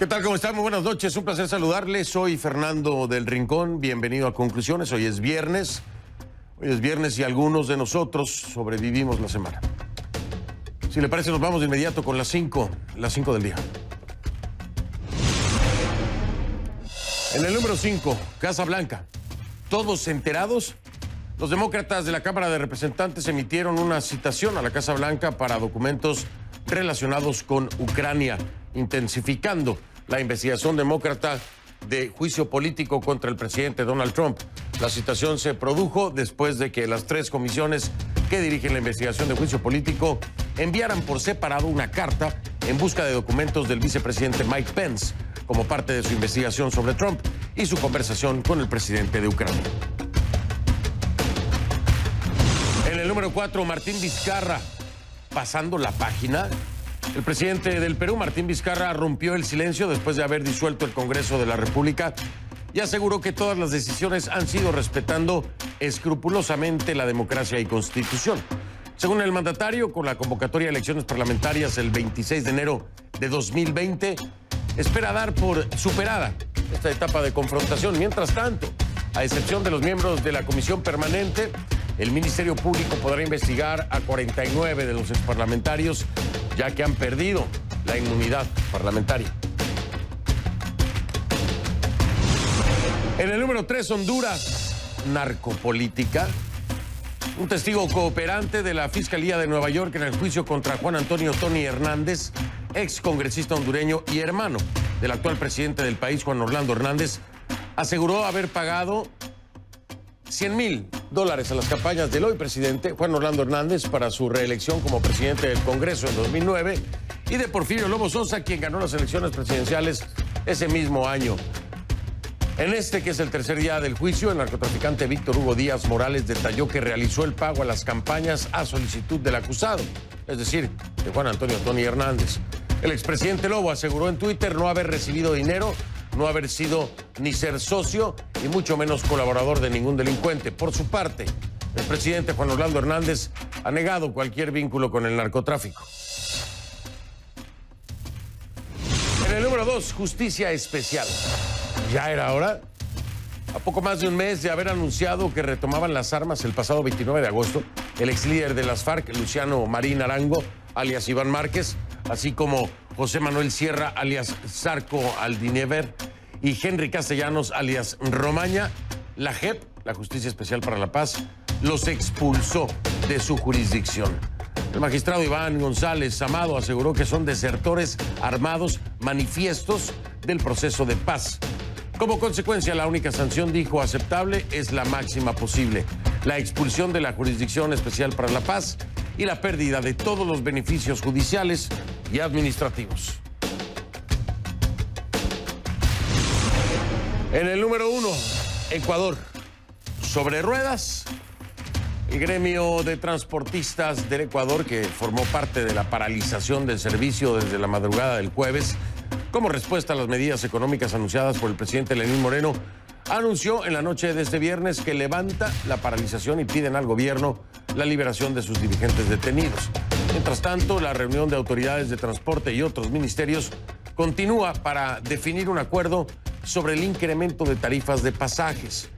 ¿Qué tal? ¿Cómo están? Muy buenas noches. Un placer saludarles. Soy Fernando del Rincón. Bienvenido a Conclusiones. Hoy es viernes. Y algunos de nosotros sobrevivimos la semana. Si le parece, nos vamos de inmediato con las 5 del día. En el número 5, Casa Blanca. ¿Todos enterados? Los demócratas de la Cámara de Representantes emitieron una citación a la Casa Blanca para documentos relacionados con Ucrania, intensificando la investigación demócrata de juicio político contra el presidente Donald Trump. La citación se produjo después de que las 3 comisiones que dirigen la investigación de juicio político enviaran por separado una carta en busca de documentos del vicepresidente Mike Pence como parte de su investigación sobre Trump y su conversación con el presidente de Ucrania. En el número 4, Martín Vizcarra, pasando la página. El presidente del Perú, Martín Vizcarra, rompió el silencio después de haber disuelto el Congreso de la República y aseguró que todas las decisiones han sido respetando escrupulosamente la democracia y Constitución. Según el mandatario, con la convocatoria de elecciones parlamentarias el 26 de enero de 2020, espera dar por superada esta etapa de confrontación. Mientras tanto, a excepción de los miembros de la Comisión Permanente, el Ministerio Público podrá investigar a 49 de los exparlamentarios, ya que han perdido la inmunidad parlamentaria. En el número 3, Honduras, narcopolítica. Un testigo cooperante de la Fiscalía de Nueva York en el juicio contra Juan Antonio Tony Hernández, ex congresista hondureño y hermano del actual presidente del país, Juan Orlando Hernández, aseguró haber pagado $100,000 a las campañas del hoy presidente Juan Orlando Hernández para su reelección como presidente del Congreso en 2009 y de Porfirio Lobo Sosa, quien ganó las elecciones presidenciales ese mismo año. En este, que es el tercer día del juicio, el narcotraficante Víctor Hugo Díaz Morales detalló que realizó el pago a las campañas a solicitud del acusado, es decir, de Juan Antonio Tony Hernández. El expresidente Lobo aseguró en Twitter no haber recibido dinero, no haber sido ni ser socio y mucho menos colaborador de ningún delincuente. Por su parte, el presidente Juan Orlando Hernández ha negado cualquier vínculo con el narcotráfico. En el número 2, Justicia Especial. Ya era hora. A poco más de un mes de haber anunciado que retomaban las armas el pasado 29 de agosto, el ex líder de las FARC, Luciano Marín Arango, alias Iván Márquez, así como José Manuel Sierra, alias Zarco Aldinever, y Henry Castellanos, alias Romaña, la JEP, la Justicia Especial para la Paz, los expulsó de su jurisdicción. El magistrado Iván González Amado aseguró que son desertores armados manifiestos del proceso de paz. Como consecuencia, la única sanción, dijo, aceptable es la máxima posible: la expulsión de la Jurisdicción Especial para la Paz y la pérdida de todos los beneficios judiciales y administrativos. En el número 1, Ecuador. Sobre ruedas, el gremio de transportistas del Ecuador, que formó parte de la paralización del servicio desde la madrugada del jueves, como respuesta a las medidas económicas anunciadas por el presidente Lenín Moreno, anunció en la noche de este viernes que levanta la paralización y piden al gobierno la liberación de sus dirigentes detenidos. Mientras tanto, la reunión de autoridades de transporte y otros ministerios continúa para definir un acuerdo sobre el incremento de tarifas de pasajes.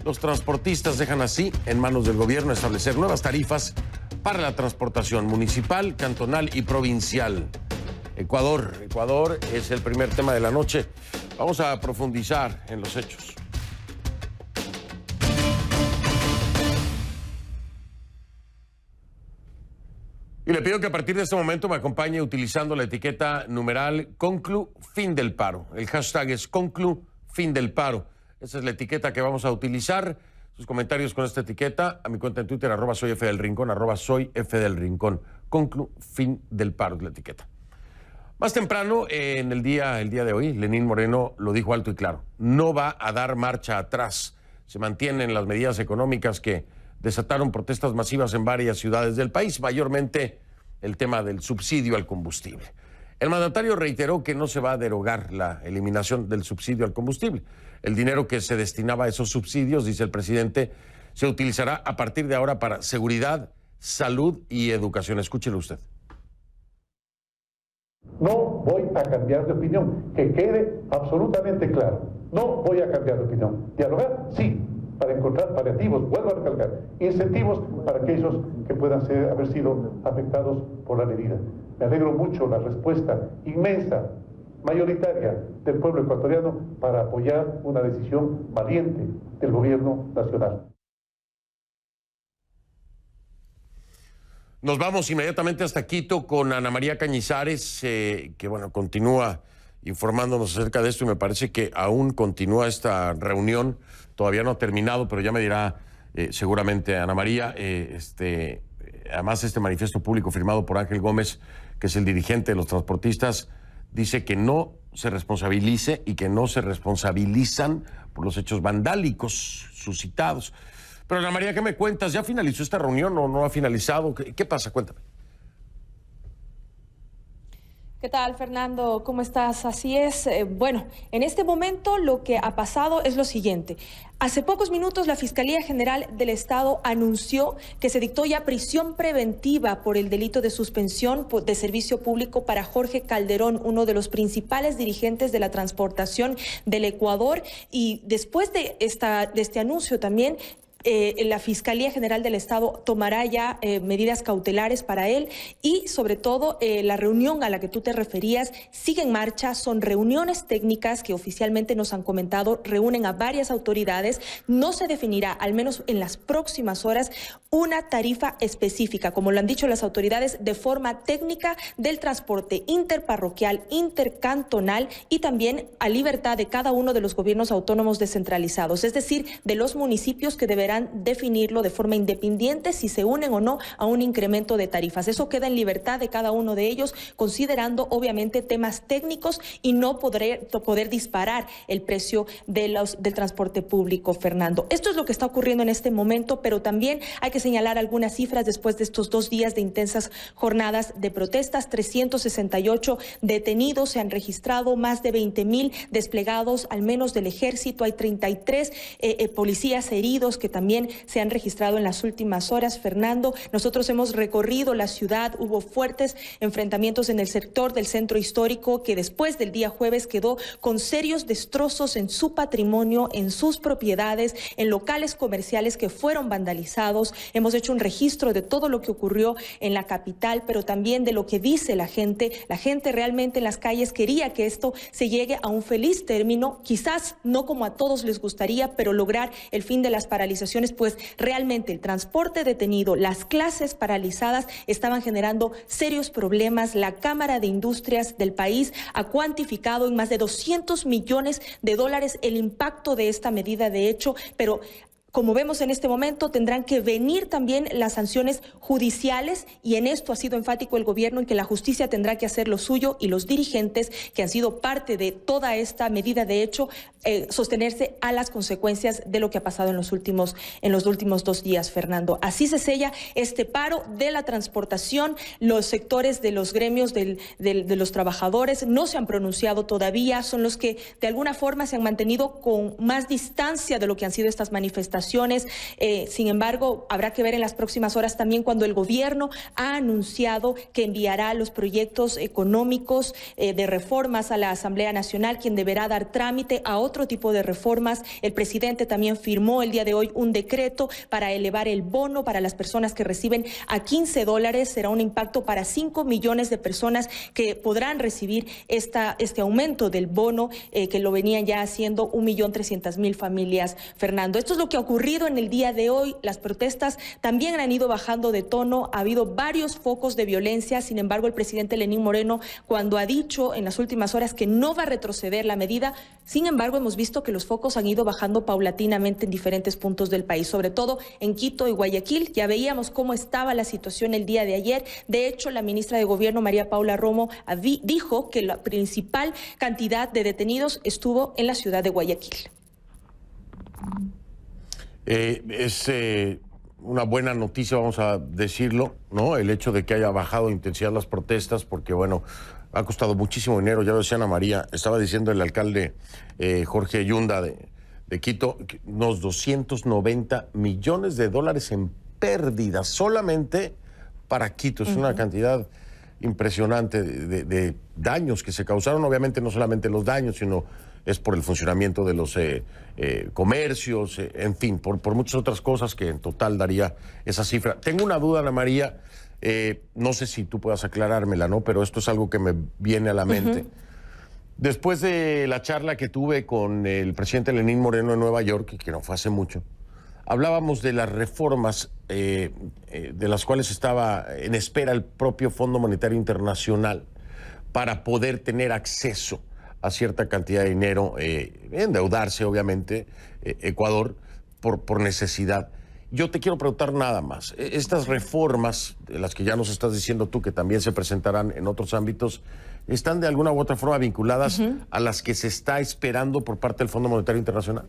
Los transportistas dejan así en manos del gobierno establecer nuevas tarifas para la transportación municipal, cantonal y provincial. Ecuador es el primer tema de la noche. Vamos a profundizar en los hechos. Y le pido que a partir de este momento me acompañe utilizando la etiqueta numeral Conclu Fin del Paro. El hashtag es Conclu Fin del Paro. Esa es la etiqueta que vamos a utilizar. Sus comentarios con esta etiqueta a mi cuenta en Twitter, @soyfdelrincón, @soyfdelrincón. Conclu Fin del Paro es la etiqueta. Más temprano, en el día de hoy, Lenín Moreno lo dijo alto y claro: no va a dar marcha atrás. Se mantienen las medidas económicas que desataron protestas masivas en varias ciudades del país, mayormente el tema del subsidio al combustible. El mandatario reiteró que no se va a derogar la eliminación del subsidio al combustible. El dinero que se destinaba a esos subsidios, dice el presidente, se utilizará a partir de ahora para seguridad, salud y educación. Escúchelo usted. No voy a cambiar de opinión, que quede absolutamente claro. No voy a cambiar de opinión. Dialogar, sí, para encontrar paliativos, vuelvo a recalcar, incentivos para aquellos que puedan haber sido afectados por la medida. Me alegro mucho la respuesta inmensa, mayoritaria del pueblo ecuatoriano para apoyar una decisión valiente del gobierno nacional. Nos vamos inmediatamente hasta Quito con Ana María Cañizares, que bueno, continúa informándonos acerca de esto y me parece que aún continúa esta reunión, todavía no ha terminado, pero ya me dirá seguramente Ana María, además este manifiesto público firmado por Ángel Gómez, que es el dirigente de los transportistas, dice que no se responsabilice y que no se responsabilizan por los hechos vandálicos suscitados. Pero Ana María, ¿qué me cuentas? ¿Ya finalizó esta reunión o no ha finalizado? ¿Qué pasa? Cuéntame. ¿Qué tal, Fernando? ¿Cómo estás? Así es. Bueno, en este momento lo que ha pasado es lo siguiente. Hace pocos minutos la Fiscalía General del Estado anunció que se dictó ya prisión preventiva por el delito de suspensión de servicio público para Jorge Calderón, uno de los principales dirigentes de la transportación del Ecuador. Y después de este anuncio también, la Fiscalía General del Estado tomará ya medidas cautelares para él y sobre todo la reunión a la que tú te referías sigue en marcha. Son reuniones técnicas que oficialmente nos han comentado, reúnen a varias autoridades. No se definirá, al menos en las próximas horas, una tarifa específica, como lo han dicho las autoridades, de forma técnica del transporte interparroquial, intercantonal y también a libertad de cada uno de los gobiernos autónomos descentralizados, es decir, de los municipios que deberán definirlo de forma independiente si se unen o no a un incremento de tarifas. Eso queda en libertad de cada uno de ellos, considerando obviamente temas técnicos y no poder disparar el precio del transporte público, Fernando. Esto es lo que está ocurriendo en este momento, pero también hay que señalar algunas cifras después de estos 2 días de intensas jornadas de protestas. 368 detenidos se han registrado, más de 20.000 desplegados al menos del ejército. Hay 33 policías heridos que también se han registrado en las últimas horas, Fernando. Nosotros hemos recorrido la ciudad, hubo fuertes enfrentamientos en el sector del centro histórico que después del día jueves quedó con serios destrozos en su patrimonio, en sus propiedades, en locales comerciales que fueron vandalizados. Hemos hecho un registro de todo lo que ocurrió en la capital, pero también de lo que dice la gente. La gente realmente en las calles quería que esto se llegue a un feliz término, quizás no como a todos les gustaría, pero lograr el fin de las paralizaciones, pues realmente el transporte detenido, las clases paralizadas estaban generando serios problemas. La Cámara de Industrias del país ha cuantificado en más de 200 millones de dólares el impacto de esta medida de hecho, pero como vemos en este momento, tendrán que venir también las sanciones judiciales y en esto ha sido enfático el gobierno en que la justicia tendrá que hacer lo suyo y los dirigentes que han sido parte de toda esta medida de hecho, sostenerse a las consecuencias de lo que ha pasado en los últimos 2 días, Fernando. Así se sella este paro de la transportación. Los sectores de los gremios de los trabajadores no se han pronunciado todavía, son los que de alguna forma se han mantenido con más distancia de lo que han sido estas manifestaciones. Sin embargo, habrá que ver en las próximas horas también cuando el gobierno ha anunciado que enviará los proyectos económicos de reformas a la Asamblea Nacional, quien deberá dar trámite a otro tipo de reformas. El presidente también firmó el día de hoy un decreto para elevar el bono para las personas que reciben a $15. Será un impacto para 5 millones de personas que podrán recibir este aumento del bono que lo venían ya haciendo 1.300.000 familias, Fernando. Esto es lo que ha ocurrido en el día de hoy. Las protestas también han ido bajando de tono, ha habido varios focos de violencia. Sin embargo, el presidente Lenín Moreno, cuando ha dicho en las últimas horas que no va a retroceder la medida, sin embargo, hemos visto que los focos han ido bajando paulatinamente en diferentes puntos del país, sobre todo en Quito y Guayaquil. Ya veíamos cómo estaba la situación el día de ayer. De hecho, la ministra de Gobierno, María Paula Romo, dijo que la principal cantidad de detenidos estuvo en la ciudad de Guayaquil. Es una buena noticia, vamos a decirlo, ¿no? El hecho de que haya bajado intensidad las protestas, porque, bueno, ha costado muchísimo dinero, ya lo decía Ana María, estaba diciendo el alcalde Jorge Yunda de Quito, unos 290 millones de dólares en pérdidas solamente para Quito. Es una cantidad impresionante de daños que se causaron. Obviamente no solamente los daños, sino es por el funcionamiento de los comercios, en fin, por muchas otras cosas que en total daría esa cifra. Tengo una duda, Ana María, no sé si tú puedas aclarármela, ¿no? Pero esto es algo que me viene a la mente. Después de la charla que tuve con el presidente Lenín Moreno en Nueva York, que no fue hace mucho, hablábamos de las reformas de las cuales estaba en espera el propio Fondo Monetario Internacional para poder tener acceso a cierta cantidad de dinero, endeudarse obviamente Ecuador por necesidad. Yo te quiero preguntar nada más. Estas reformas, de las que ya nos estás diciendo tú que también se presentarán en otros ámbitos, ¿están de alguna u otra forma vinculadas a las que se está esperando por parte del Fondo Monetario Internacional?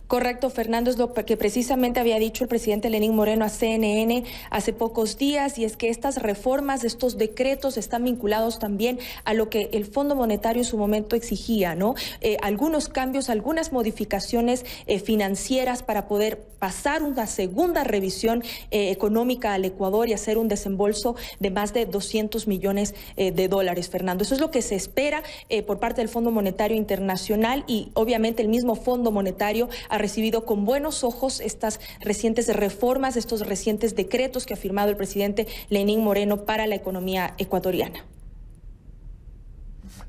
Correcto, Fernando, es lo que precisamente había dicho el presidente Lenín Moreno a CNN hace pocos días, y es que estas reformas, estos decretos están vinculados también a lo que el Fondo Monetario en su momento exigía, ¿no? Algunos cambios, algunas modificaciones financieras para poder pasar una segunda revisión económica al Ecuador y hacer un desembolso de más de 200 millones de dólares, Fernando. Eso es lo que se espera por parte del Fondo Monetario Internacional, y obviamente el mismo Fondo Monetario ha recibido con buenos ojos estas recientes reformas, estos recientes decretos que ha firmado el presidente Lenín Moreno para la economía ecuatoriana.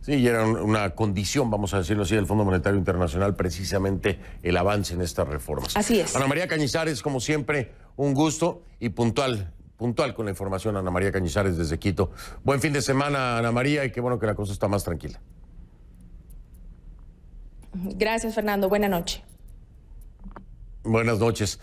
Sí, y era una condición, vamos a decirlo así, del Fondo Monetario Internacional, precisamente el avance en estas reformas. Así es. Ana María Cañizares, como siempre, un gusto y puntual con la información. Ana María Cañizares desde Quito. Buen fin de semana, Ana María, y qué bueno que la cosa está más tranquila. Gracias, Fernando. Buena noche. Buenas noches.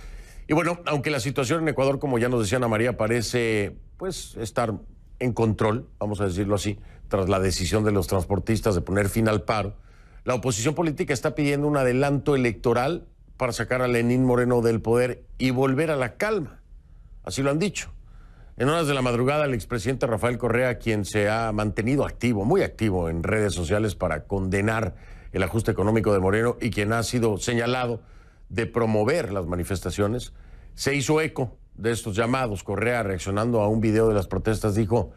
Y bueno, aunque la situación en Ecuador, como ya nos decía Ana María, parece pues estar en control, vamos a decirlo así, tras la decisión de los transportistas de poner fin al paro, la oposición política está pidiendo un adelanto electoral para sacar a Lenín Moreno del poder y volver a la calma. Así lo han dicho. En horas de la madrugada, el expresidente Rafael Correa, quien se ha mantenido activo, muy activo en redes sociales para condenar el ajuste económico de Moreno y quien ha sido señalado de promover las manifestaciones, se hizo eco de estos llamados. Correa, reaccionando a un video de las protestas, dijo: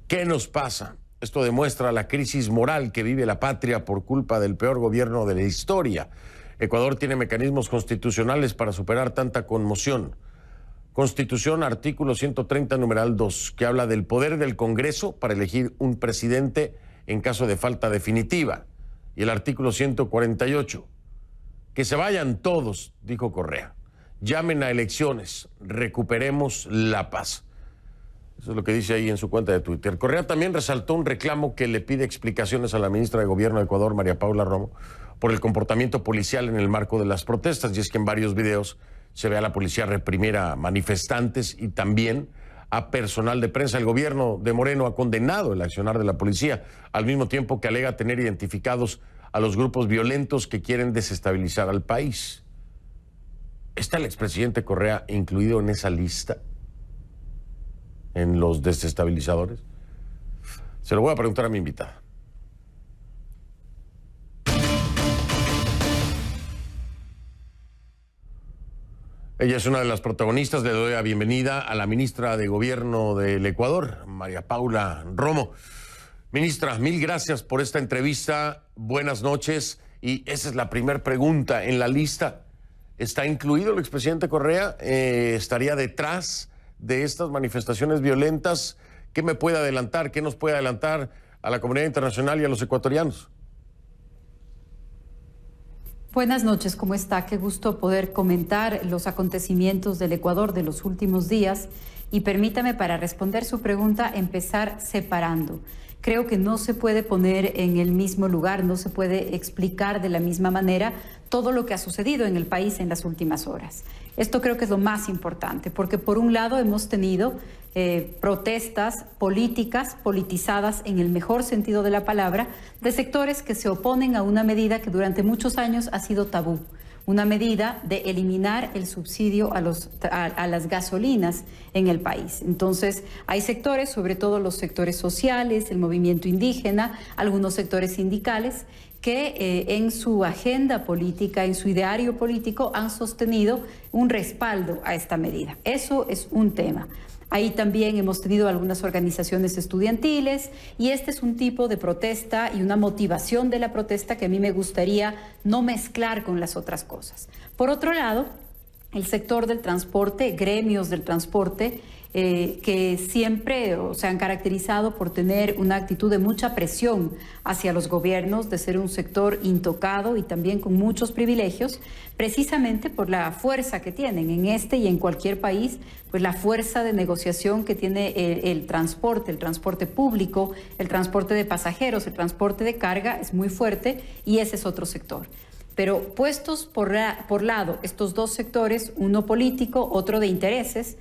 ¿qué nos pasa? Esto demuestra la crisis moral que vive la patria por culpa del peor gobierno de la historia. Ecuador tiene mecanismos constitucionales para superar tanta conmoción. Constitución, artículo 130, numeral 2, que habla del poder del Congreso para elegir un presidente en caso de falta definitiva. Y el artículo 148, que se vayan todos, dijo Correa. Llamen a elecciones, recuperemos la paz. Eso es lo que dice ahí en su cuenta de Twitter. Correa también resaltó un reclamo que le pide explicaciones a la ministra de Gobierno de Ecuador, María Paula Romo, por el comportamiento policial en el marco de las protestas. Y es que en varios videos se ve a la policía reprimir a manifestantes y también a personal de prensa. El gobierno de Moreno ha condenado el accionar de la policía, al mismo tiempo que alega tener identificados a los grupos violentos que quieren desestabilizar al país. ¿Está el expresidente Correa incluido en esa lista? ¿En los desestabilizadores? Se lo voy a preguntar a mi invitada. Ella es una de las protagonistas. Le doy la bienvenida a la ministra de Gobierno del Ecuador, María Paula Romo. Ministra, mil gracias por esta entrevista. Buenas noches. Y esa es la primera pregunta. En la lista, ¿está incluido el expresidente Correa? ¿Estaría detrás de estas manifestaciones violentas? ¿Qué me puede adelantar? ¿Qué nos puede adelantar a la comunidad internacional y a los ecuatorianos? Buenas noches, ¿cómo está? Qué gusto poder comentar los acontecimientos del Ecuador de los últimos días. Y permítame, para responder su pregunta, empezar separando. Creo que no se puede poner en el mismo lugar, no se puede explicar de la misma manera todo lo que ha sucedido en el país en las últimas horas. Esto creo que es lo más importante, porque por un lado hemos tenido protestas políticas, politizadas en el mejor sentido de la palabra, de sectores que se oponen a una medida que durante muchos años ha sido tabú. Una medida de eliminar el subsidio a las gasolinas en el país. Entonces, hay sectores, sobre todo los sectores sociales, el movimiento indígena, algunos sectores sindicales, que en su agenda política, en su ideario político, han sostenido un respaldo a esta medida. Eso es un tema. Ahí también hemos tenido algunas organizaciones estudiantiles y este es un tipo de protesta y una motivación de la protesta que a mí me gustaría no mezclar con las otras cosas. Por otro lado, el sector del transporte, gremios del transporte, que siempre se han caracterizado por tener una actitud de mucha presión hacia los gobiernos, de ser un sector intocado y también con muchos privilegios, precisamente por la fuerza que tienen en este y en cualquier país, pues la fuerza de negociación que tiene el transporte público, el transporte de pasajeros, el transporte de carga es muy fuerte y ese es otro sector. Pero puestos por lado estos dos sectores, uno político, otro de intereses,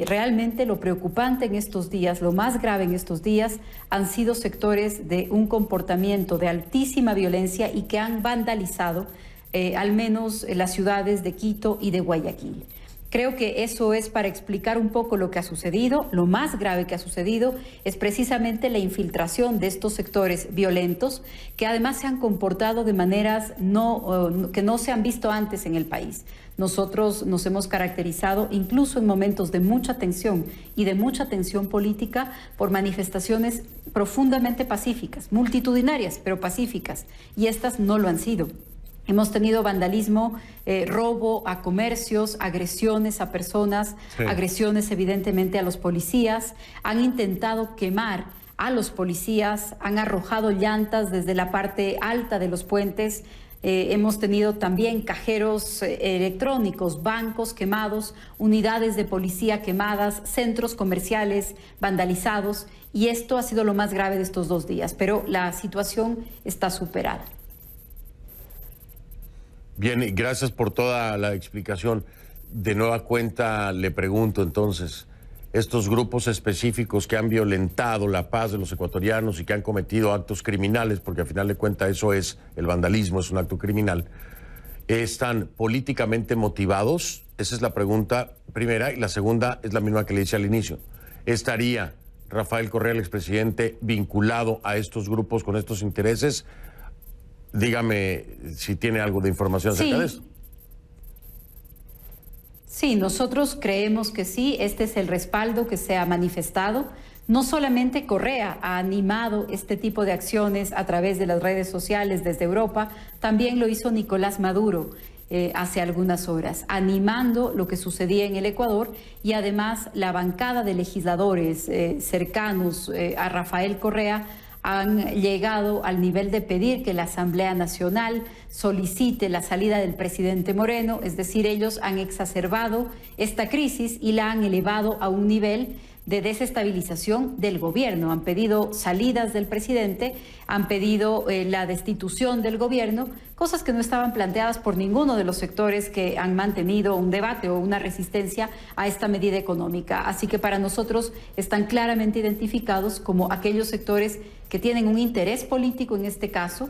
realmente lo preocupante en estos días, lo más grave en estos días, han sido sectores de un comportamiento de altísima violencia y que han vandalizado al menos las ciudades de Quito y de Guayaquil. Creo que eso es para explicar un poco lo que ha sucedido. Lo más grave que ha sucedido es precisamente la infiltración de estos sectores violentos que además se han comportado de maneras que no se han visto antes en el país. Nosotros nos hemos caracterizado, incluso en momentos de mucha tensión y de mucha tensión política, por manifestaciones profundamente pacíficas, multitudinarias, pero pacíficas, y estas no lo han sido. Hemos tenido vandalismo, robo a comercios, agresiones a personas, sí, agresiones evidentemente a los policías. Han intentado quemar a los policías, han arrojado llantas desde la parte alta de los puentes. Hemos tenido también cajeros electrónicos, bancos quemados, unidades de policía quemadas, centros comerciales vandalizados, y esto ha sido lo más grave de estos 2 días, pero la situación está superada. Bien, gracias por toda la explicación. De nueva cuenta le pregunto entonces, estos grupos específicos que han violentado la paz de los ecuatorianos y que han cometido actos criminales, porque al final de cuentas eso es el vandalismo, es un acto criminal, ¿están políticamente motivados? Esa es la pregunta primera, y la segunda es la misma que le hice al inicio. ¿Estaría Rafael Correa, el expresidente, vinculado a estos grupos con estos intereses? Dígame si tiene algo de información acerca de eso. Sí, nosotros creemos que sí. Este es el respaldo que se ha manifestado. No solamente Correa ha animado este tipo de acciones a través de las redes sociales desde Europa, también lo hizo Nicolás Maduro hace algunas horas, animando lo que sucedía en el Ecuador, y además la bancada de legisladores cercanos a Rafael Correa han llegado al nivel de pedir que la Asamblea Nacional solicite la salida del presidente Moreno, es decir, ellos han exacerbado esta crisis y la han elevado a un nivel de desestabilización del gobierno. Han pedido salidas del presidente, han pedido la destitución del gobierno, cosas que no estaban planteadas por ninguno de los sectores que han mantenido un debate o una resistencia a esta medida económica. Así que para nosotros están claramente identificados como aquellos sectores que tienen un interés político en este caso,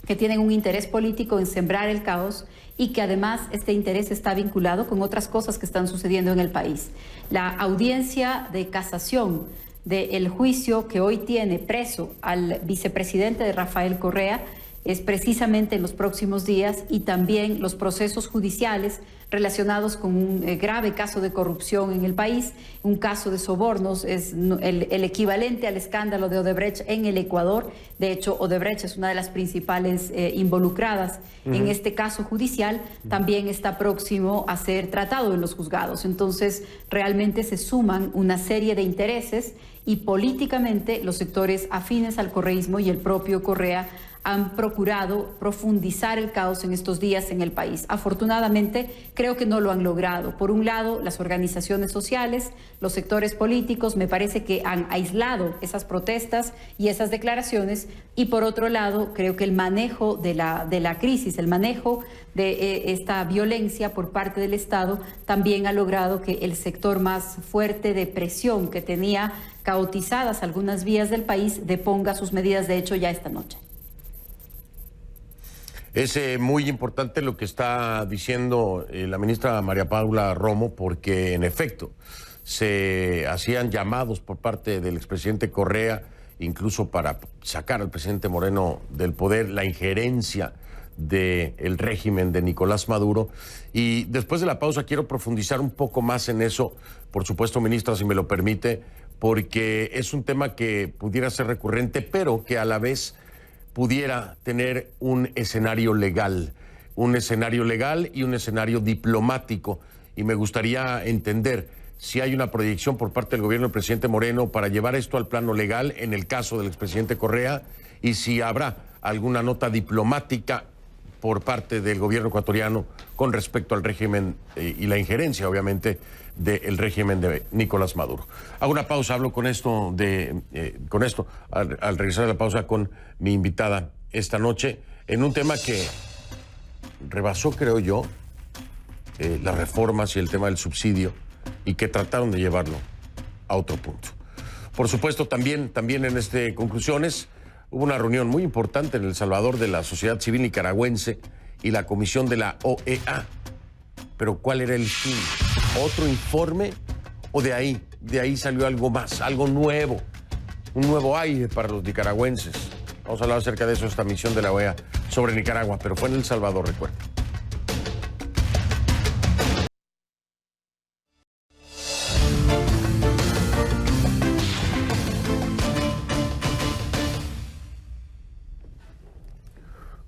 que tienen un interés político en sembrar el caos, y que además este interés está vinculado con otras cosas que están sucediendo en el país. La audiencia de casación del juicio que hoy tiene preso al vicepresidente de Rafael Correa es precisamente en los próximos días, y también los procesos judiciales relacionados con un grave caso de corrupción en el país, un caso de sobornos, es el equivalente al escándalo de Odebrecht en el Ecuador. De hecho, Odebrecht es una de las principales involucradas en este caso judicial, también está próximo a ser tratado en los juzgados. Entonces, realmente se suman una serie de intereses, y políticamente los sectores afines al correísmo y el propio Correa han procurado profundizar el caos en estos días en el país. Afortunadamente, creo que no lo han logrado. Por un lado, las organizaciones sociales, los sectores políticos, me parece que han aislado esas protestas y esas declaraciones, y por otro lado, creo que el manejo de la crisis, el manejo de esta violencia por parte del Estado también ha logrado que el sector más fuerte de presión, que tenía caotizadas algunas vías del país, deponga sus medidas, de hecho, ya esta noche. Es muy importante lo que está diciendo la ministra María Paula Romo, porque en efecto se hacían llamados por parte del expresidente Correa, incluso para sacar al presidente Moreno del poder, la injerencia del régimen de Nicolás Maduro. Y después de la pausa quiero profundizar un poco más en eso, por supuesto, ministra, si me lo permite, porque es un tema que pudiera ser recurrente, pero que a la vez pudiera tener un escenario legal y un escenario diplomático. Y me gustaría entender si hay una proyección por parte del gobierno del presidente Moreno para llevar esto al plano legal en el caso del expresidente Correa, y si habrá alguna nota diplomática por parte del gobierno ecuatoriano con respecto al régimen y la injerencia, obviamente, del régimen de Nicolás Maduro. Hago una pausa, hablo con esto al regresar a la pausa con mi invitada esta noche en un tema que rebasó, creo yo, las reformas y el tema del subsidio, y que trataron de llevarlo a otro punto. Por supuesto, también en conclusiones, hubo una reunión muy importante en El Salvador de la sociedad civil nicaragüense y la comisión de la OEA. Pero ¿cuál era el fin? ¿Otro informe? ¿O de ahí salió algo más, algo nuevo? Un nuevo aire para los nicaragüenses. Vamos a hablar acerca de eso, esta misión de la OEA sobre Nicaragua, pero fue en El Salvador, recuerden.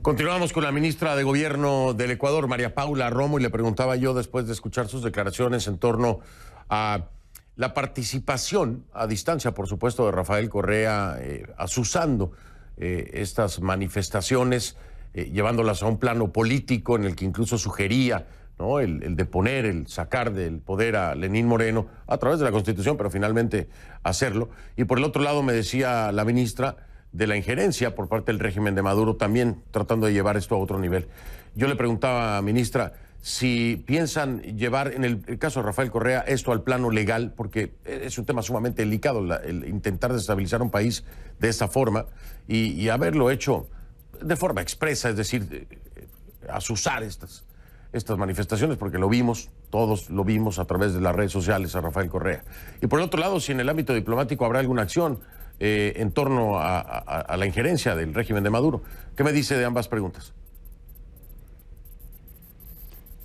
Continuamos con la ministra de Gobierno del Ecuador, María Paula Romo, y le preguntaba yo, después de escuchar sus declaraciones en torno a la participación a distancia, por supuesto, de Rafael Correa, azuzando estas manifestaciones, llevándolas a un plano político en el que incluso sugería, ¿no?, el deponer, el sacar del poder a Lenín Moreno a través de la Constitución, pero finalmente hacerlo. Y por el otro lado me decía la ministra de la injerencia por parte del régimen de Maduro, también tratando de llevar esto a otro nivel. Yo le preguntaba, ministra, si piensan llevar, en el caso de Rafael Correa, esto al plano legal, porque es un tema sumamente delicado, el intentar desestabilizar un país de esta forma y haberlo hecho de forma expresa, es decir, azuzar estas manifestaciones, porque lo vimos, todos lo vimos a través de las redes sociales a Rafael Correa. Y por el otro lado, si en el ámbito diplomático habrá alguna acción en torno a la injerencia del régimen de Maduro. ¿Qué me dice de ambas preguntas?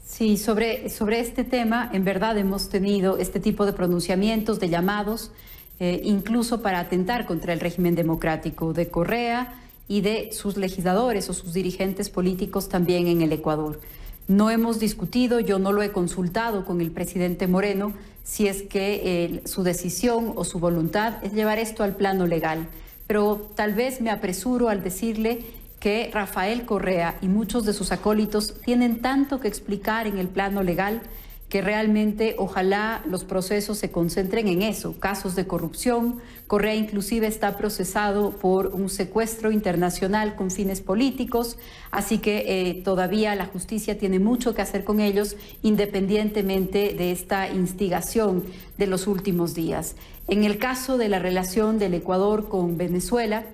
Sí, sobre este tema, en verdad hemos tenido este tipo de pronunciamientos, de llamados, incluso para atentar contra el régimen democrático de Correa y de sus legisladores o sus dirigentes políticos también en el Ecuador. No hemos discutido, yo no lo he consultado con el presidente Moreno, si es que su decisión o su voluntad es llevar esto al plano legal. Pero tal vez me apresuro al decirle que Rafael Correa y muchos de sus acólitos tienen tanto que explicar en el plano legal que realmente ojalá los procesos se concentren en eso, casos de corrupción. Correa inclusive está procesado por un secuestro internacional con fines políticos, así que todavía la justicia tiene mucho que hacer con ellos, independientemente de esta instigación de los últimos días. En el caso de la relación del Ecuador con Venezuela,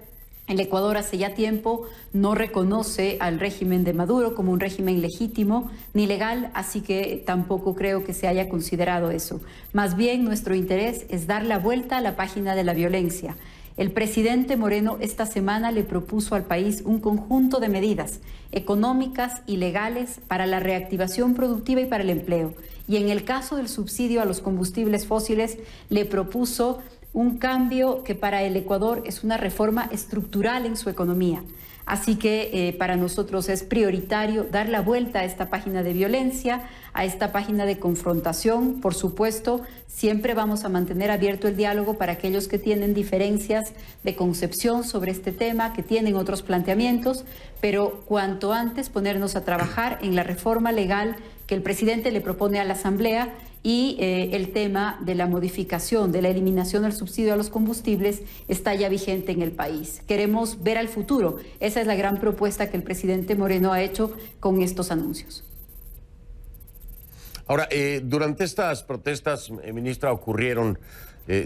el Ecuador hace ya tiempo no reconoce al régimen de Maduro como un régimen legítimo ni legal, así que tampoco creo que se haya considerado eso. Más bien, nuestro interés es dar la vuelta a la página de la violencia. El presidente Moreno esta semana le propuso al país un conjunto de medidas económicas y legales para la reactivación productiva y para el empleo. Y en el caso del subsidio a los combustibles fósiles, le propuso un cambio que para el Ecuador es una reforma estructural en su economía. Así que para nosotros es prioritario dar la vuelta a esta página de violencia, a esta página de confrontación. Por supuesto, siempre vamos a mantener abierto el diálogo para aquellos que tienen diferencias de concepción sobre este tema, que tienen otros planteamientos, pero cuanto antes ponernos a trabajar en la reforma legal que el presidente le propone a la Asamblea y el tema de la modificación, de la eliminación del subsidio a los combustibles está ya vigente en el país. Queremos ver al futuro. Esa es la gran propuesta que el presidente Moreno ha hecho con estos anuncios. Ahora, durante estas protestas, ministra, ocurrieron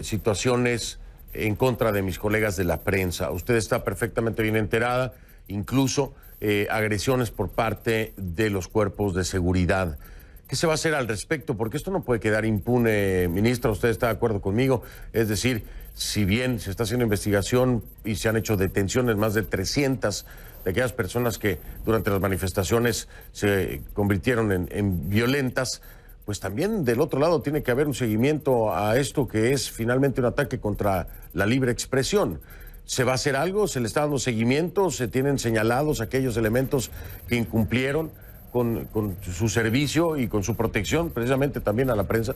situaciones en contra de mis colegas de la prensa. Usted está perfectamente bien enterada, incluso agresiones por parte de los cuerpos de seguridad. ¿Qué se va a hacer al respecto? Porque esto no puede quedar impune, ministra. ¿Usted está de acuerdo conmigo? Es decir, si bien se está haciendo investigación y se han hecho detenciones, más de 300 de aquellas personas que durante las manifestaciones se convirtieron en violentas, pues también del otro lado tiene que haber un seguimiento a esto que es finalmente un ataque contra la libre expresión. ¿Se va a hacer algo? ¿Se le está dando seguimiento? ¿Se tienen señalados aquellos elementos que incumplieron con su servicio y con su protección precisamente también a la prensa?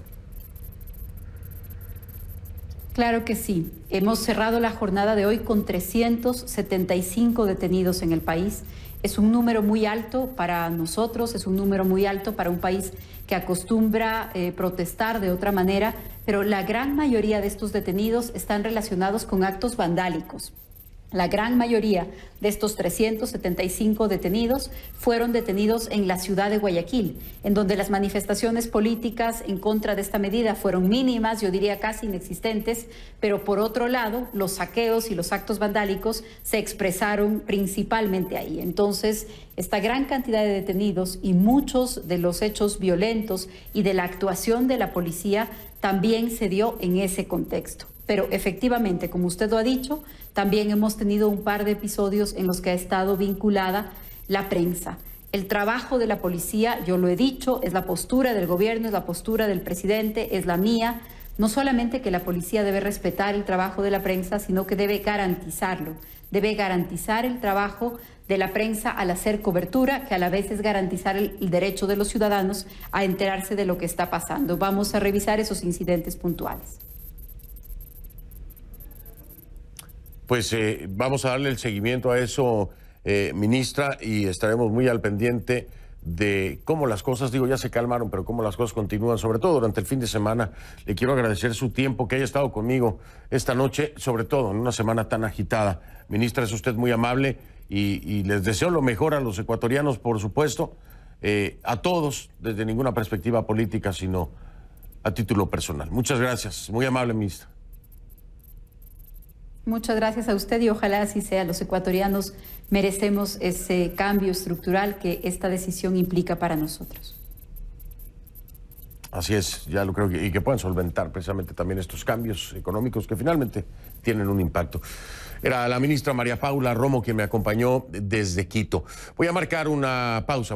Claro que sí. Hemos cerrado la jornada de hoy con 375 detenidos en el país. Es un número muy alto para nosotros, es un número muy alto para un país que acostumbra protestar de otra manera, pero la gran mayoría de estos detenidos están relacionados con actos vandálicos. La gran mayoría de estos 375 detenidos fueron detenidos en la ciudad de Guayaquil, en donde las manifestaciones políticas en contra de esta medida fueron mínimas, yo diría casi inexistentes, pero por otro lado, los saqueos y los actos vandálicos se expresaron principalmente ahí. Entonces, esta gran cantidad de detenidos y muchos de los hechos violentos y de la actuación de la policía también se dio en ese contexto. Pero efectivamente, como usted lo ha dicho, también hemos tenido un par de episodios en los que ha estado vinculada la prensa. El trabajo de la policía, yo lo he dicho, es la postura del gobierno, es la postura del presidente, es la mía. No solamente que la policía debe respetar el trabajo de la prensa, sino que debe garantizarlo. Debe garantizar el trabajo de la prensa al hacer cobertura, que a la vez es garantizar el derecho de los ciudadanos a enterarse de lo que está pasando. Vamos a revisar esos incidentes puntuales. Pues vamos a darle el seguimiento a eso, ministra, y estaremos muy al pendiente de cómo las cosas, digo, ya se calmaron, pero cómo las cosas continúan, sobre todo durante el fin de semana. Le quiero agradecer su tiempo, que haya estado conmigo esta noche, sobre todo en una semana tan agitada. Ministra, es usted muy amable y les deseo lo mejor a los ecuatorianos, por supuesto, a todos, desde ninguna perspectiva política, sino a título personal. Muchas gracias, muy amable, ministra. Muchas gracias a usted y ojalá así sea. Los ecuatorianos merecemos ese cambio estructural que esta decisión implica para nosotros. Así es, ya lo creo, y que puedan solventar precisamente también estos cambios económicos que finalmente tienen un impacto. Era la ministra María Paula Romo quien me acompañó desde Quito. Voy a marcar una pausa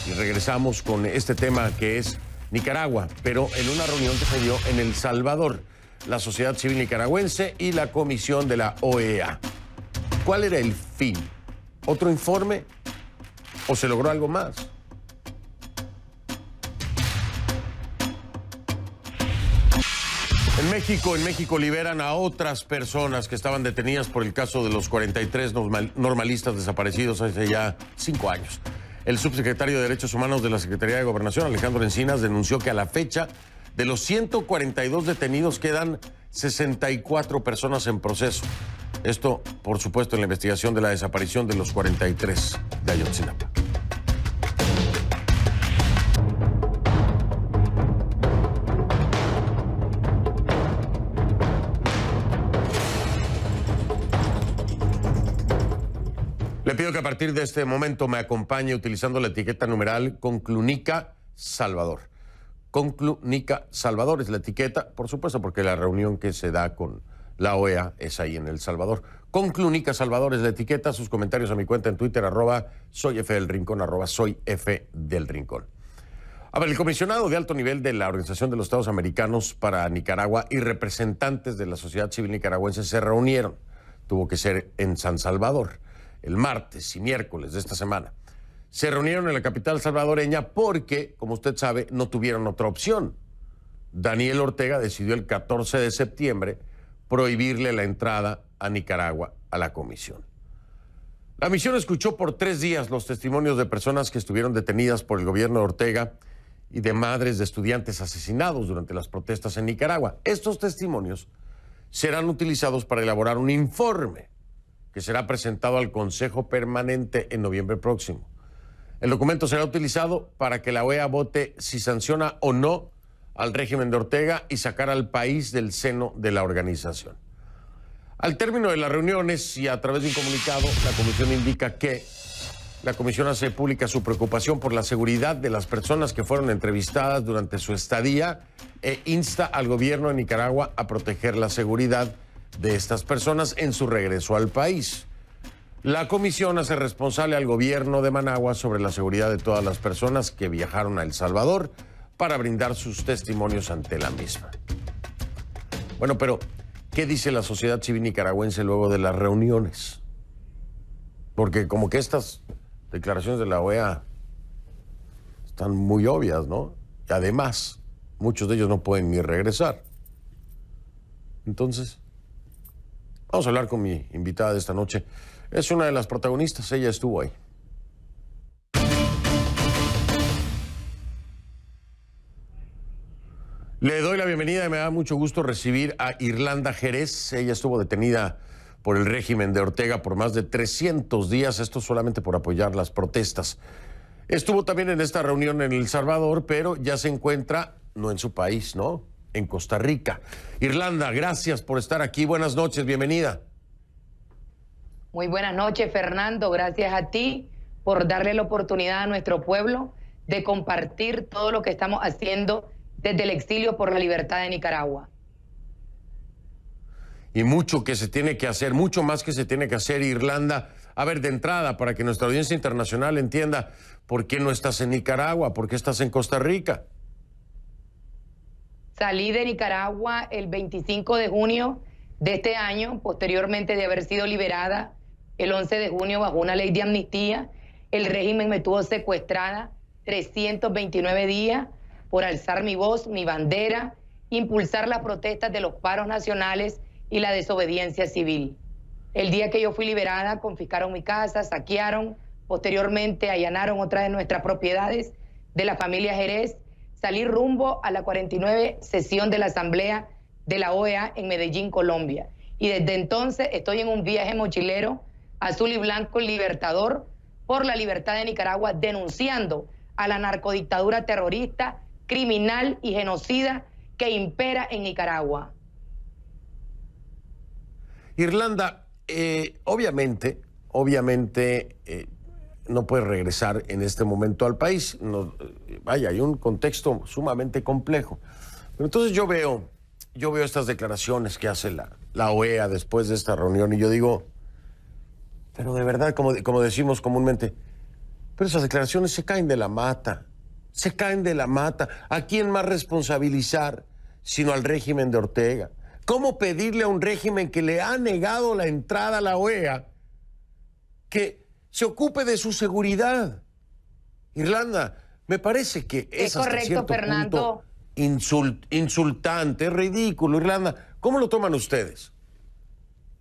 y regresamos con este tema que es Nicaragua, pero en una reunión que se dio en El Salvador. La sociedad civil nicaragüense y la comisión de la OEA. ¿Cuál era el fin? ¿Otro informe? ¿O se logró algo más? En México liberan a otras personas que estaban detenidas por el caso de los 43 normalistas desaparecidos hace ya 5 años. El subsecretario de Derechos Humanos de la Secretaría de Gobernación, Alejandro Encinas, denunció que a la fecha de los 142 detenidos quedan 64 personas en proceso. Esto, por supuesto, en la investigación de la desaparición de los 43 de Ayotzinapa. Le pido que a partir de este momento me acompañe utilizando la etiqueta numeral Conclunica Salvador. Conclunica Salvador es la etiqueta, por supuesto, porque la reunión que se da con la OEA es ahí en El Salvador. Conclunica Salvador es la etiqueta. Sus comentarios a mi cuenta en Twitter, @soyfdelrincón, @soyfdelrincón. A ver, el comisionado de alto nivel de la Organización de los Estados Americanos para Nicaragua y representantes de la sociedad civil nicaragüense se reunieron. Tuvo que ser en San Salvador, el martes y miércoles de esta semana. Se reunieron en la capital salvadoreña porque, como usted sabe, no tuvieron otra opción. Daniel Ortega decidió el 14 de septiembre prohibirle la entrada a Nicaragua a la comisión. La misión escuchó por 3 días los testimonios de personas que estuvieron detenidas por el gobierno de Ortega y de madres de estudiantes asesinados durante las protestas en Nicaragua. Estos testimonios serán utilizados para elaborar un informe que será presentado al Consejo Permanente en noviembre próximo. El documento será utilizado para que la OEA vote si sanciona o no al régimen de Ortega y sacar al país del seno de la organización. Al término de las reuniones y a través de un comunicado, la comisión indica que La comisión hace pública su preocupación por la seguridad de las personas que fueron entrevistadas durante su estadía e insta al gobierno de Nicaragua a proteger la seguridad de estas personas en su regreso al país. La comisión hace responsable al gobierno de Managua sobre la seguridad de todas las personas que viajaron a El Salvador para brindar sus testimonios ante la misma. Bueno, pero ¿qué dice la sociedad civil nicaragüense luego de las reuniones? Porque como que estas declaraciones de la OEA están muy obvias, ¿no? Y además, muchos de ellos no pueden ni regresar. Entonces, vamos a hablar con mi invitada de esta noche. Es una de las protagonistas, ella estuvo ahí. Le doy la bienvenida y me da mucho gusto recibir a Irlanda Jerez. Ella estuvo detenida por el régimen de Ortega por más de 300 días, esto solamente por apoyar las protestas. Estuvo también en esta reunión en El Salvador, pero ya se encuentra, no en su país, ¿no? En Costa Rica. Irlanda, gracias por estar aquí. Buenas noches, bienvenida. Muy buenas noches, Fernando. Gracias a ti por darle la oportunidad a nuestro pueblo de compartir todo lo que estamos haciendo desde el exilio por la libertad de Nicaragua. Y mucho que se tiene que hacer, mucho más que se tiene que hacer, Irlanda. A ver, de entrada, para que nuestra audiencia internacional entienda por qué no estás en Nicaragua, por qué estás en Costa Rica. Salí de Nicaragua el 25 de junio de este año, posteriormente de haber sido liberada el 11 de junio bajo una ley de amnistía. El régimen me tuvo secuestrada 329 días por alzar mi voz, mi bandera, impulsar las protestas de los paros nacionales y la desobediencia civil. El día que yo fui liberada, confiscaron mi casa, saquearon, posteriormente allanaron otra de nuestras propiedades de la familia Jerez. Salí rumbo a la 49 sesión de la Asamblea de la OEA en Medellín, Colombia. Y desde entonces estoy en un viaje mochilero azul y blanco libertador por la libertad de Nicaragua, denunciando a la narcodictadura terrorista, criminal y genocida que impera en Nicaragua. Irlanda, obviamente, no puede regresar en este momento al país. No, vaya, hay un contexto sumamente complejo. Pero entonces yo veo estas declaraciones que hace la OEA después de esta reunión y yo digo, pero de verdad, como decimos comúnmente, pero esas declaraciones se caen de la mata. Se caen de la mata. ¿A quién más responsabilizar sino al régimen de Ortega? ¿Cómo pedirle a un régimen que le ha negado la entrada a la OEA que se ocupe de su seguridad? Irlanda, me parece que es hasta correcto, cierto Fernando. punto insultante, ridículo. Irlanda, ¿cómo lo toman ustedes?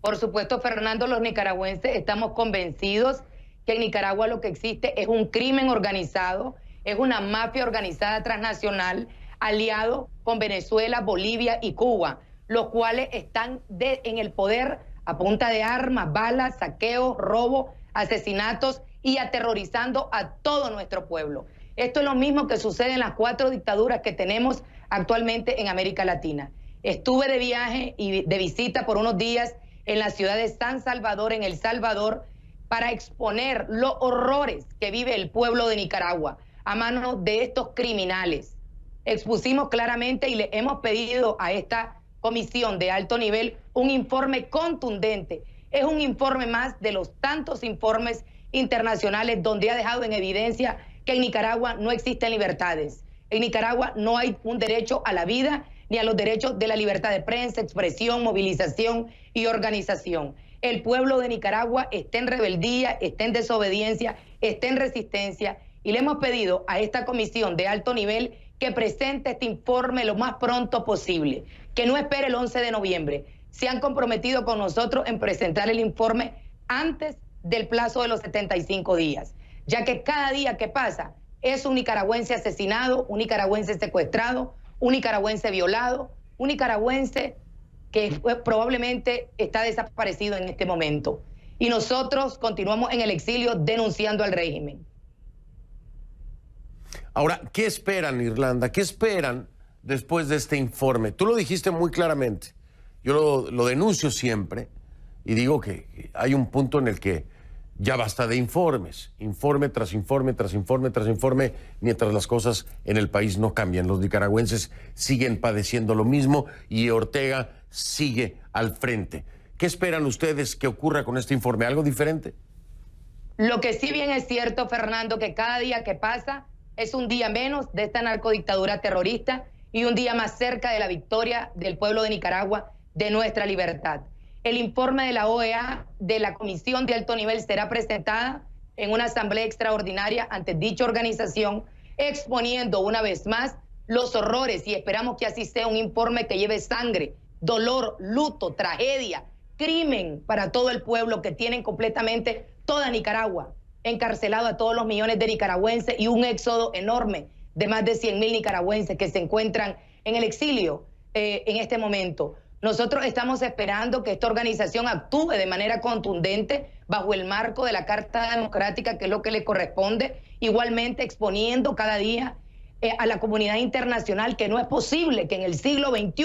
Por supuesto, Fernando, los nicaragüenses estamos convencidos que en Nicaragua lo que existe es un crimen organizado, es una mafia organizada transnacional, aliado con Venezuela, Bolivia y Cuba, los cuales están en el poder a punta de armas, balas, saqueos, robo, asesinatos y aterrorizando a todo nuestro pueblo. Esto es lo mismo que sucede en las 4 dictaduras que tenemos actualmente en América Latina. Estuve de viaje y de visita por unos días en la ciudad de San Salvador, en El Salvador, para exponer los horrores que vive el pueblo de Nicaragua a manos de estos criminales. Expusimos claramente y le hemos pedido a esta comisión de alto nivel un informe contundente. Es un informe más de los tantos informes internacionales donde ha dejado en evidencia que en Nicaragua no existen libertades. En Nicaragua no hay un derecho a la vida ni a los derechos de la libertad de prensa, expresión, movilización y organización. El pueblo de Nicaragua está en rebeldía, está en desobediencia, está en resistencia y le hemos pedido a esta comisión de alto nivel que presente este informe lo más pronto posible, que no espere el 11 de noviembre. Se han comprometido con nosotros en presentar el informe antes del plazo de los 75 días, ya que cada día que pasa es un nicaragüense asesinado, un nicaragüense secuestrado, un nicaragüense violado, un nicaragüense que probablemente está desaparecido en este momento. Y nosotros continuamos en el exilio denunciando al régimen. Ahora, ¿qué esperan, Irlanda? ¿Qué esperan después de este informe? Tú lo dijiste muy claramente. Yo lo denuncio siempre y digo que hay un punto en el que Ya basta de informes, informe tras informe, tras informe, tras informe, mientras las cosas en el país no cambian. Los nicaragüenses siguen padeciendo lo mismo y Ortega sigue al frente. ¿Qué esperan ustedes que ocurra con este informe? ¿Algo diferente? Lo que sí bien es cierto, Fernando, que cada día que pasa es un día menos de esta narcodictadura terrorista y un día más cerca de la victoria del pueblo de Nicaragua, de nuestra libertad. El informe de la OEA de la Comisión de Alto Nivel será presentada en una asamblea extraordinaria ante dicha organización, exponiendo una vez más los horrores, y esperamos que así sea, un informe que lleve sangre, dolor, luto, tragedia, crimen para todo el pueblo, que tienen completamente toda Nicaragua, encarcelado a todos los millones de nicaragüenses y un éxodo enorme de más de 100,000 nicaragüenses que se encuentran en el exilio en este momento. Nosotros estamos esperando que esta organización actúe de manera contundente bajo el marco de la Carta Democrática, que es lo que le corresponde, igualmente exponiendo cada día a la comunidad internacional que no es posible que en el siglo XXI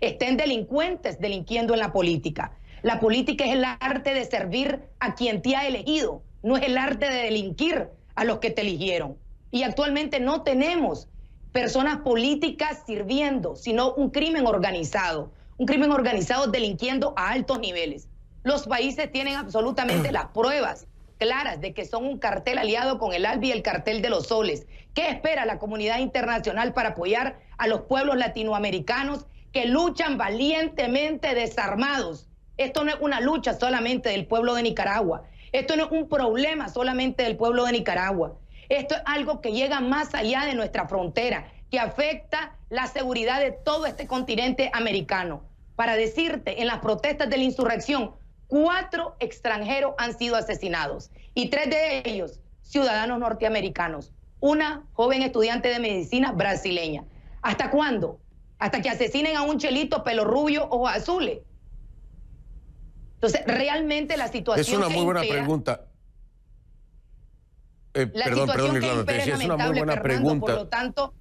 estén delincuentes delinquiendo en la política. La política es el arte de servir a quien te ha elegido, no es el arte de delinquir a los que te eligieron. Y actualmente no tenemos personas políticas sirviendo, sino un crimen organizado delinquiendo a altos niveles. Los países tienen absolutamente las pruebas claras de que son un cartel aliado con el ALBI y el cartel de los soles. ¿Qué espera la comunidad internacional para apoyar a los pueblos latinoamericanos que luchan valientemente desarmados? Esto no es una lucha solamente del pueblo de Nicaragua. Esto no es un problema solamente del pueblo de Nicaragua. Esto es algo que llega más allá de nuestra frontera, que afecta la seguridad de todo este continente americano. Para decirte, en las protestas de la insurrección, 4 extranjeros han sido asesinados y 3 de ellos ciudadanos norteamericanos. Una joven estudiante de medicina brasileña. ¿Hasta cuándo? Hasta que asesinen a un chelito, pelo rubio, ojos azules. Entonces, realmente la situación es una muy buena pregunta. Perdón, Irlanda, te decía, es una muy buena pregunta. Por lo tanto,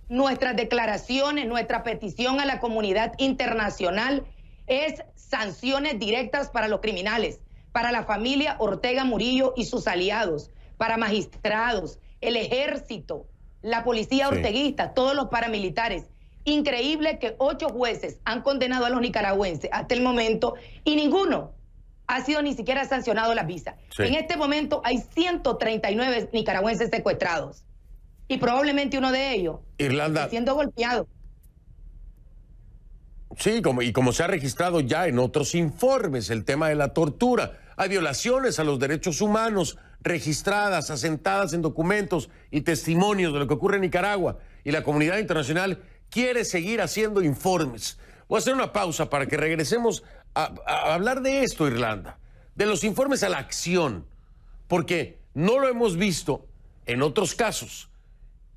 nuestras declaraciones, nuestra petición a la comunidad internacional es sanciones directas para los criminales, para la familia Ortega Murillo y sus aliados, para magistrados, el ejército, la policía orteguista, todos los paramilitares. Increíble que 8 jueces han condenado a los nicaragüenses hasta el momento y ninguno ha sido ni siquiera sancionado la visa. En este momento hay 139 nicaragüenses secuestrados y probablemente uno de ellos Irlanda, está siendo golpeado. Sí, como se ha registrado ya en otros informes, el tema de la tortura. Hay violaciones a los derechos humanos registradas, asentadas en documentos y testimonios de lo que ocurre en Nicaragua. Y la comunidad internacional quiere seguir haciendo informes. Voy a hacer una pausa para que regresemos a hablar de esto, Irlanda, de los informes a la acción, porque no lo hemos visto en otros casos.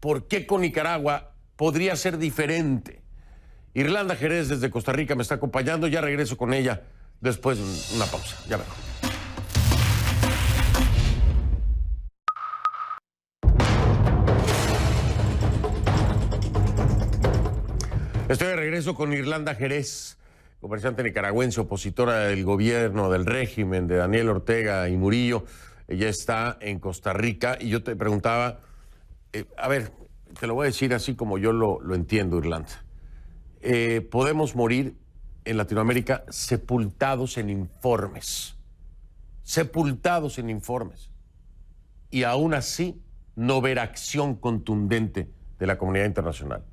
¿Por qué con Nicaragua podría ser diferente? Irlanda Jerez desde Costa Rica me está acompañando, ya regreso con ella después de una pausa. Ya vengo. Estoy de regreso con Irlanda Jerez, comerciante nicaragüense, opositora del gobierno, del régimen de Daniel Ortega y Murillo. Ella está en Costa Rica y yo te preguntaba, a ver, te lo voy a decir así como yo lo entiendo, Irlanda. Podemos morir en Latinoamérica sepultados en informes, y aún así no ver acción contundente de la comunidad internacional.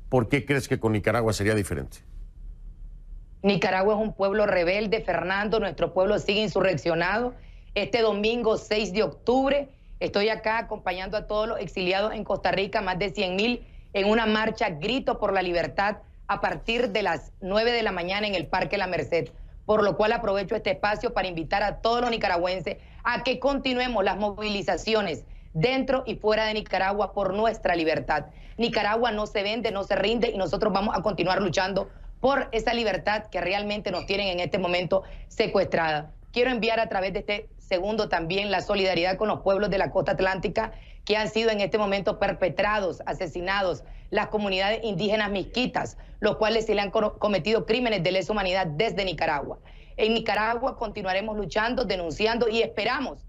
¿Por qué crees que con Nicaragua sería diferente? Nicaragua es un pueblo rebelde, Fernando. Nuestro pueblo sigue insurreccionado. Este domingo 6 de octubre estoy acá acompañando a todos los exiliados en Costa Rica, más de 100,000, en una marcha Grito por la Libertad a partir de las 9 de la mañana en el Parque La Merced. Por lo cual aprovecho este espacio para invitar a todos los nicaragüenses a que continuemos las movilizaciones dentro y fuera de Nicaragua por nuestra libertad. Nicaragua no se vende, no se rinde y nosotros vamos a continuar luchando por esa libertad que realmente nos tienen en este momento secuestrada. Quiero enviar a través de este segundo también la solidaridad con los pueblos de la costa atlántica que han sido en este momento perpetrados, asesinados, las comunidades indígenas misquitas, los cuales se le han cometido crímenes de lesa humanidad desde Nicaragua. En Nicaragua continuaremos luchando, denunciando y esperamos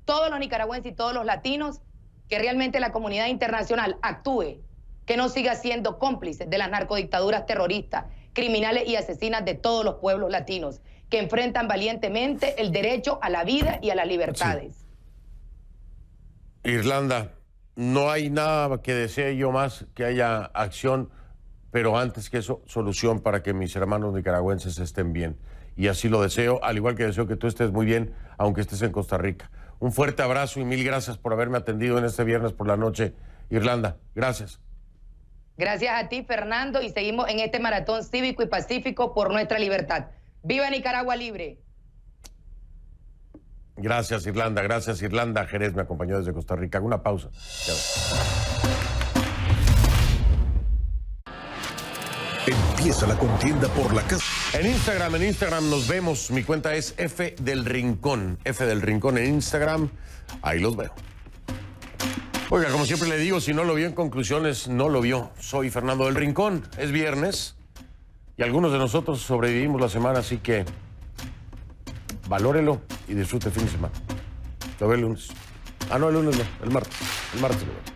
todos los nicaragüenses y todos los latinos que realmente la comunidad internacional actúe, que no siga siendo cómplice de las narcodictaduras terroristas, criminales y asesinas de todos los pueblos latinos, que enfrentan valientemente el derecho a la vida y a las libertades. Sí. Irlanda, no hay nada que desee yo más que haya acción, pero antes que eso, solución para que mis hermanos nicaragüenses estén bien. Y así lo deseo, al igual que deseo que tú estés muy bien, aunque estés en Costa Rica. Un fuerte abrazo y mil gracias por haberme atendido en este viernes por la noche. Irlanda, gracias. Gracias a ti, Fernando, y seguimos en este maratón cívico y pacífico por nuestra libertad. ¡Viva Nicaragua libre! Gracias, Irlanda. Gracias, Irlanda. Jerez me acompañó desde Costa Rica. Una pausa. Ya Empieza la contienda por la casa. En Instagram nos vemos. Mi cuenta es F del Rincón. F del Rincón en Instagram. Ahí los veo. Oiga, como siempre le digo, si no lo vio en conclusiones, no lo vio. Soy Fernando del Rincón. Es viernes y algunos de nosotros sobrevivimos la semana, así que valórelo y disfrute el fin de semana. Lo veo el lunes. Ah, no, el lunes no, el martes. El martes lo veo.